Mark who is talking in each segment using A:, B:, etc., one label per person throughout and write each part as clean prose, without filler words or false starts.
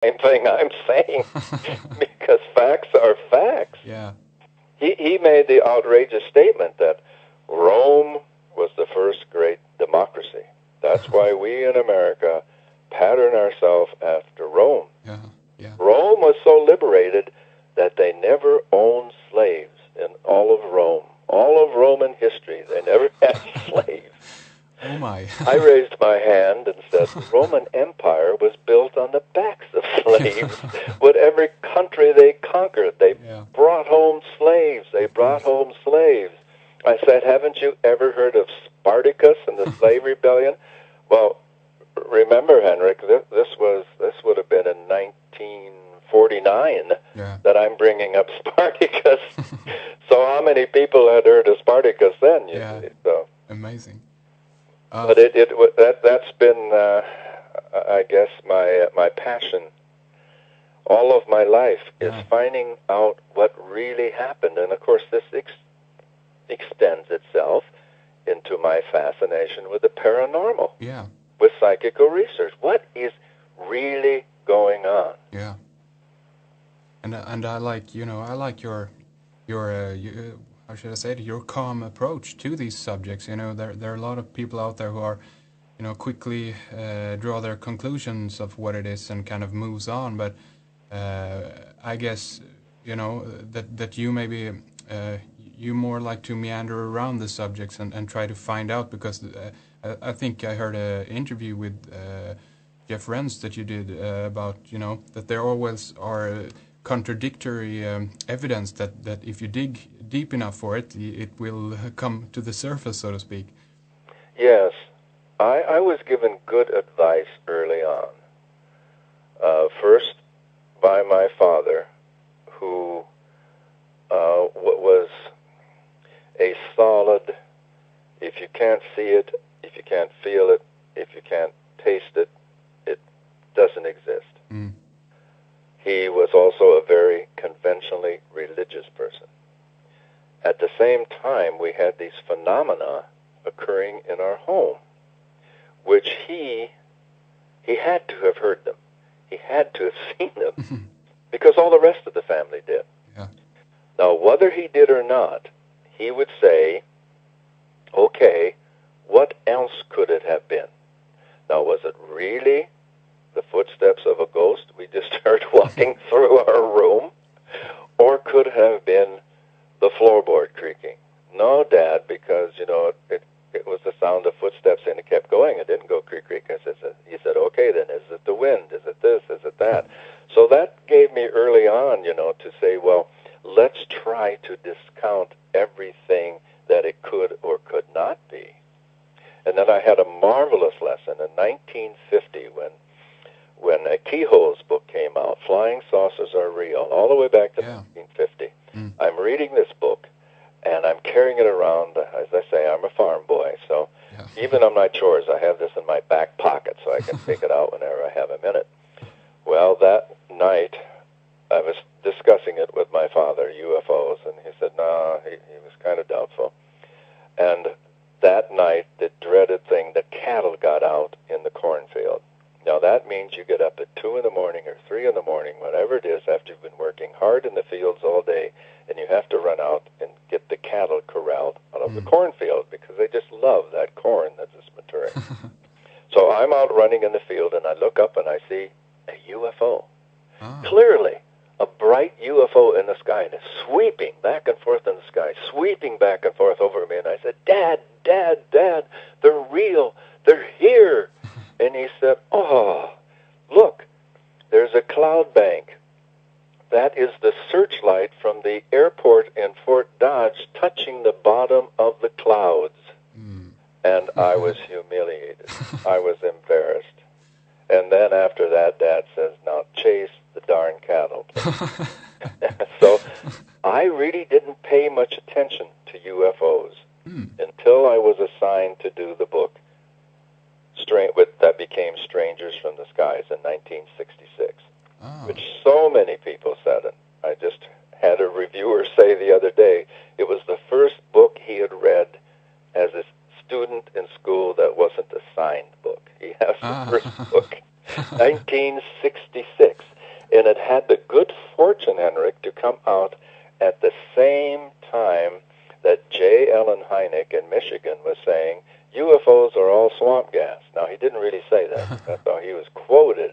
A: same thing I'm saying because facts are facts.
B: Yeah.
A: He made the outrageous statement that Rome was the first great democracy. That's why we in America pattern ourselves after Rome.
B: Yeah. Yeah.
A: Rome was so liberated that they never owned slaves in all of Rome. All of Roman history, they never had slaves.
B: Oh my.
A: I raised my hand and said the Roman Empire was built on the backs of slaves. With every country they conquered, they brought home slaves. They brought home slaves. I said, haven't you ever heard of Spartacus and the slave rebellion? Well, remember, Henrik, this would have been in 1949 that I'm bringing up Spartacus. So how many people had heard of Spartacus then? You see? So
B: amazing.
A: But that's been, I guess, my passion. All of my life is finding out what really happened, and of course this extends itself into my fascination with the paranormal, with psychical research. What is really going on?
B: Yeah. And I like your how should I say it, your calm approach to these subjects. There are a lot of people out there who are, quickly draw their conclusions of what it is and kind of moves on. But I guess, that you maybe, you more like to meander around the subjects and try to find out, because I think I heard an interview with Jeff Renz that you did about, that there always are contradictory evidence that if you dig deep enough for it, it will come to the surface, so to speak.
A: Yes. I was given good advice early on. First, by my father, who was a solid, if you can't see it, if you can't feel it, if you can't taste it, it doesn't exist.
B: Mm.
A: He was also a very conventionally religious person. At the same time, we had these phenomena occurring in our home, which he had to have heard them. He had to have seen them, because all the rest of the family did.
B: Yeah.
A: Now, whether he did or not, he would say, okay, what else could it have been? Now, was it really the footsteps of a ghost we just heard walking through our room? Or could it have been the floorboard creaking? No, Dad, because, it was the sound of footsteps and it kept going. It didn't go creak, creak. He said, okay, then, is it the wind? Is it this? Is it that? So that gave me early on, to say, well, let's try to discount everything that it could or could not be. And then I had a marvelous lesson in 1950 when Keyhole's book came out, Flying Saucers Are Real, all the way back to 1950.
B: Mm.
A: I'm reading this book, and I'm carrying it around. As I say, I'm a farm boy, so even on my chores, I have this in my back pocket so I can take it out whenever I have a minute. Well, that night, I was discussing it with my father, UFOs, and he said, no, he was kind of doubtful. And that night, the dreaded thing, the cattle got out in the cornfield. Now, that means you get up at 2 in the morning or 3 in the morning, whatever it is, after you've been working hard in the fields all day, and you have to run out and get the cattle corralled out of the cornfield because they just love that corn that's just maturing. So I'm out running in the field, and I look up and I see a UFO. Clearly, a bright UFO in the sky, and it's sweeping back and forth in the sky, sweeping back and forth over me. And I said, Dad, Dad, Dad, they're real. They're here. And he said, oh, look, there's a cloud bank. That is the searchlight from the airport in Fort Dodge touching the bottom of the clouds.
B: Mm.
A: And I was humiliated. I was embarrassed. And then after that, Dad says, now chase the darn cattle. So I really didn't pay much attention to UFOs until I was assigned to do the book that became Strangers from the Skies in 1966, which so many people said it. I just had a reviewer say the other day it was the first book he had read as a student in school that wasn't a signed book. He has the first book, 1966. And it had the good fortune, Henrik, to come out at the same time that J. Allen Hynek in Michigan was saying, UFOs are all swamp gas. Now, he didn't really say that. That's how he was quoted.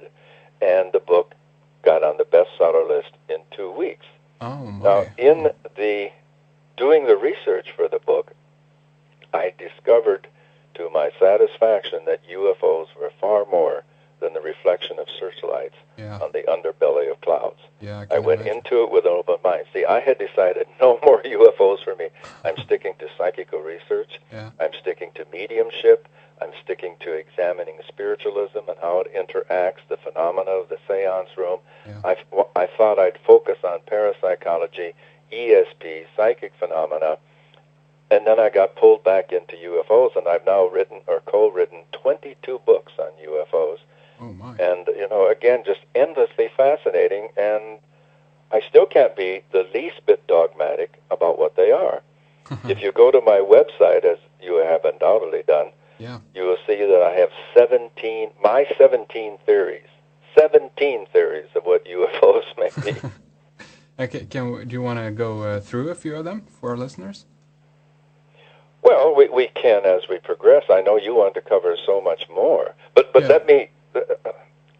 A: And the book got on the bestseller list in 2 weeks.
B: Oh, my.
A: Now, in the doing the research for the book, I discovered to my satisfaction that UFOs were far more than the reflection of searchlights on the underbelly of clouds.
B: Yeah,
A: I went into it with an open mind. See, I had decided no more UFOs for me. I'm sticking to psychical research.
B: Yeah.
A: I'm sticking to mediumship. I'm sticking to examining spiritualism and how it interacts, the phenomena of the seance room.
B: Yeah.
A: I thought I'd focus on parapsychology, ESP, psychic phenomena, and then I got pulled back into UFOs, and I've now written or co-written 22 books on UFOs.
B: Oh, my.
A: And, again, just endlessly fascinating, and I still can't be the least bit dogmatic about what they are. If you go to my website, as you have undoubtedly done, you will see that I have 17 theories. 17 theories of what UFOs may be.
B: Okay, do you want to go through a few of them for our listeners?
A: Well, we can as we progress. I know you want to cover so much more. But let me...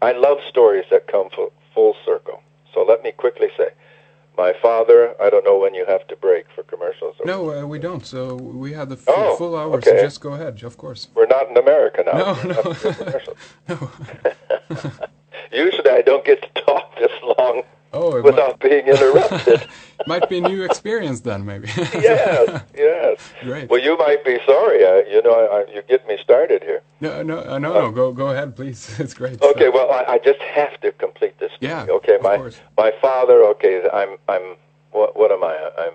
A: I love stories that come full circle. So let me quickly say, my father, I don't know when you have to break for commercials.
B: No, we don't. So we have the full hour,
A: okay.
B: so just go ahead, of course.
A: We're not in America now.
B: No.
A: No. Usually I don't get to talk this long without being interrupted.
B: Might be a new experience then, maybe.
A: Yes.
B: Great.
A: Well, you might be sorry. You get me started here.
B: No. Go ahead, please. It's great.
A: Okay. Well, I just have to complete this.
B: Yeah.
A: Okay.
B: Of course.
A: My father. Okay. I'm. What am I? I'm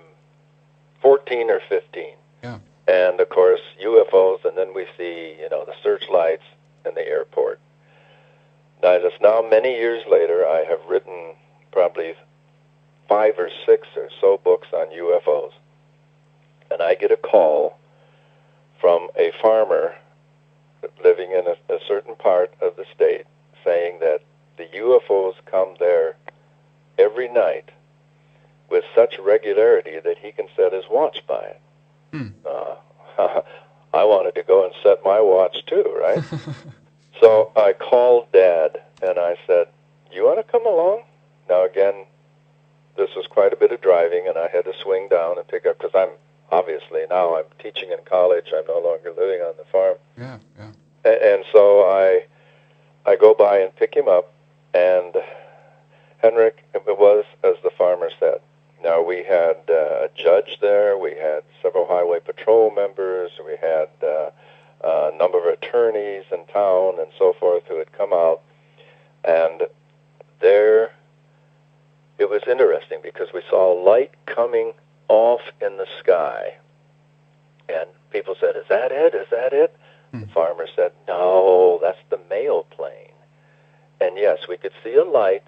A: 14 or 15.
B: Yeah.
A: And of course UFOs, and then we see the searchlights in the airport. Now many years later, I have written probably 5 or 6 or so books on UFOs. And I get a call from a farmer living in a certain part of the state saying that the UFOs come there every night with such regularity that he can set his watch by it. I wanted to go and set my watch too, right? So I called Dad and I said, you want to come along? Now again, this was quite a bit of driving, and I had to swing down and pick up, because I'm teaching in college. I'm no longer living on the farm.
B: Yeah.
A: And so I go by and pick him up, and Henrik, it was as the farmer said. Now, we had a judge there, we had several highway patrol members, we had a number of attorneys in town and so forth who had come out, and there... It was interesting because we saw light coming off in the sky. And people said, is that it? Is that it? The farmer said, no, that's the mail plane. And yes, we could see a light,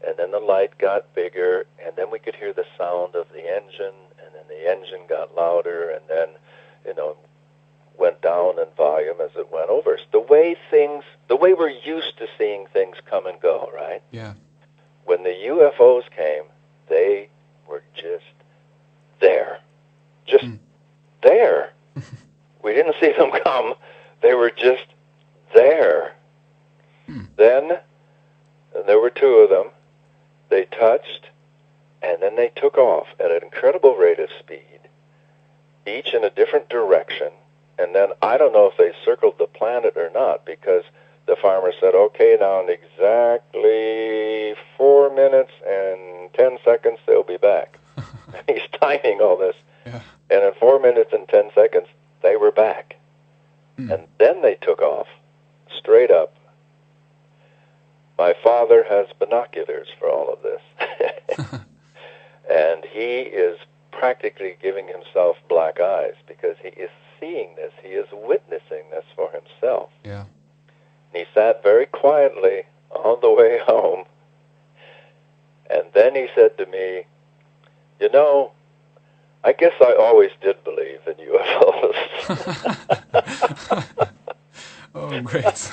A: and then the light got bigger, and then we could hear the sound of the engine, and then the engine got louder, and then, went down in volume as it went over. The way we're used to seeing things come and go, right?
B: Yeah.
A: When the UFOs came, they were just there. Just there. We didn't see them come. They were just there. Then, there were 2 of them. They touched, and then they took off at an incredible rate of speed, each in a different direction. And then I don't know if they circled the planet or not, because the farmer said, okay, now in exactly 4 minutes and 10 seconds, they'll be back. He's timing all this.
B: Yeah.
A: And in 4 minutes and 10 seconds, they were back. And then they took off, straight up. My father has binoculars for all of this. And he is practically giving himself black eyes because he is seeing this. He is witnessing this for himself.
B: Yeah.
A: He sat very quietly on the way home, and then he said to me, I guess I always did believe in UFOs.
B: Oh, great.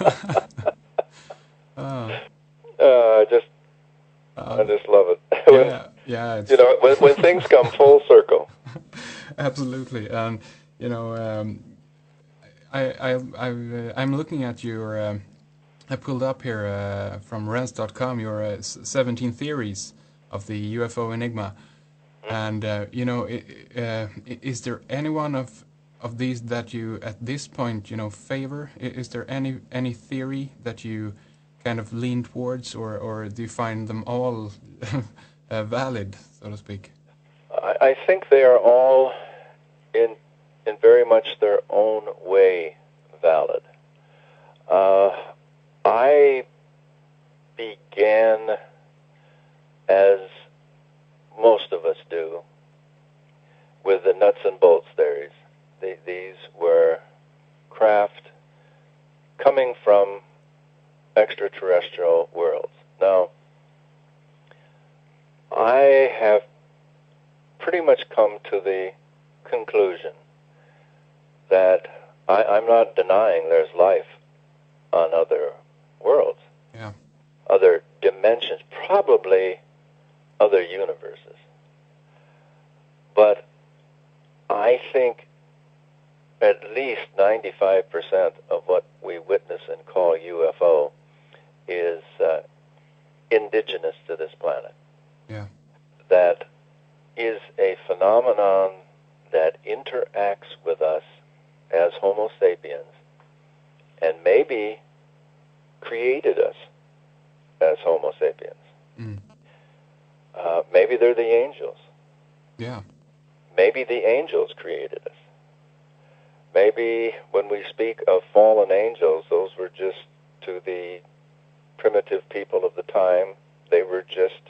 A: I just love it.
B: Yeah. It's
A: you know, when things come full circle.
B: Absolutely, and you know, I'm looking at your. I pulled up here from Rense.com your 17 theories of the UFO enigma, and you know, is there any one of these that you at this point favor? Is there any theory that you kind of lean towards, or do you find them all valid, so to speak?
A: I think they are all in very much their own way valid. I began, as most of us do, with the nuts and bolts theories. These were craft coming from extraterrestrial worlds. Now, I have pretty much come to the conclusion that I'm not denying there's life on other worlds, other dimensions, probably other universes. But I think at least 95% of what we witness and call UFO is indigenous to this planet.
B: Yeah.
A: That is a phenomenon that interacts with us as Homo sapiens and maybe created us as Homo sapiens.
B: Mm.
A: Maybe they're the angels.
B: Yeah.
A: Maybe the angels created us. Maybe when we speak of fallen angels, those were just, to the primitive people of the time, they were just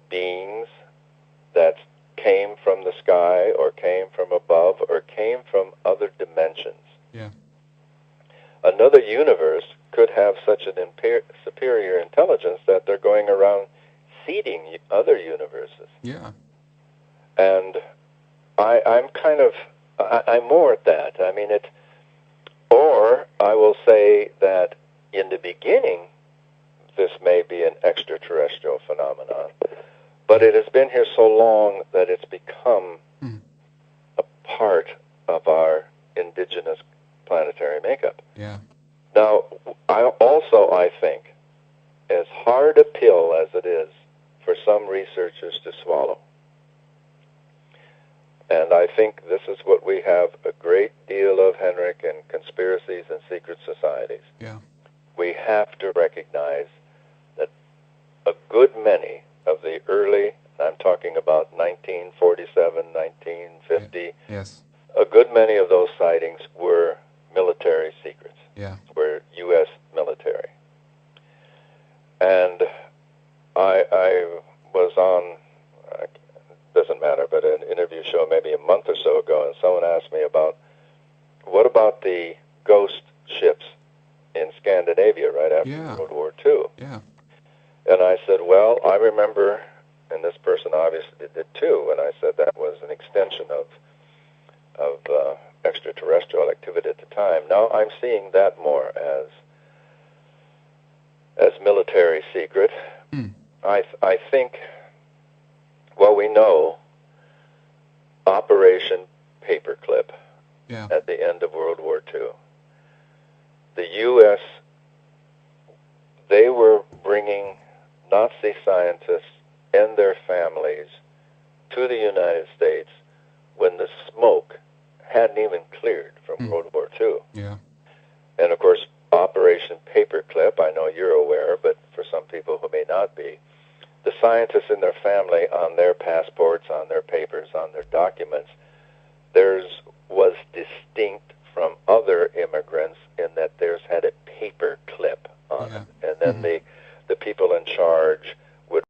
A: beings that came from the sky or came from above or came from other dimensions.
B: Yeah.
A: Another universe could have such an superior intelligence that they're going around seeding other universes.
B: Yeah.
A: And I'm more at that. I mean, or I will say that in the beginning, this may be an extraterrestrial phenomenon, but it has been here so long that it's become a part of our indigenous planetary makeup.
B: Yeah.
A: Now, I think, as hard a pill as it is for some researchers to swallow, and I think this is what we have a great deal of, Henrik, in conspiracies and secret societies.
B: Yeah.
A: We have to recognize that a good many of the early, I'm talking about 1947, 1950,
B: yes,
A: a good many of those sightings were military secrets, were U.S. military. And I was on, doesn't matter, but an interview show maybe a month or so ago, and someone asked me about, what about the ghost ships in Scandinavia right after World War II?
B: Yeah.
A: And I said, well, I remember, and this person obviously did too, and I said that was an extension of extraterrestrial activity at the time. Now I'm seeing that more as military secret. I think, well, we know Operation Paperclip at the end of World War II. The U.S., they were bringing Nazi scientists and their families to the United States when the smoke hadn't even cleared from World War II.
B: Yeah.
A: And, of course, Operation Paperclip, I know you're aware, but for some people who may not be, the scientists and their family, on their passports, on their papers, on their documents, theirs was distinct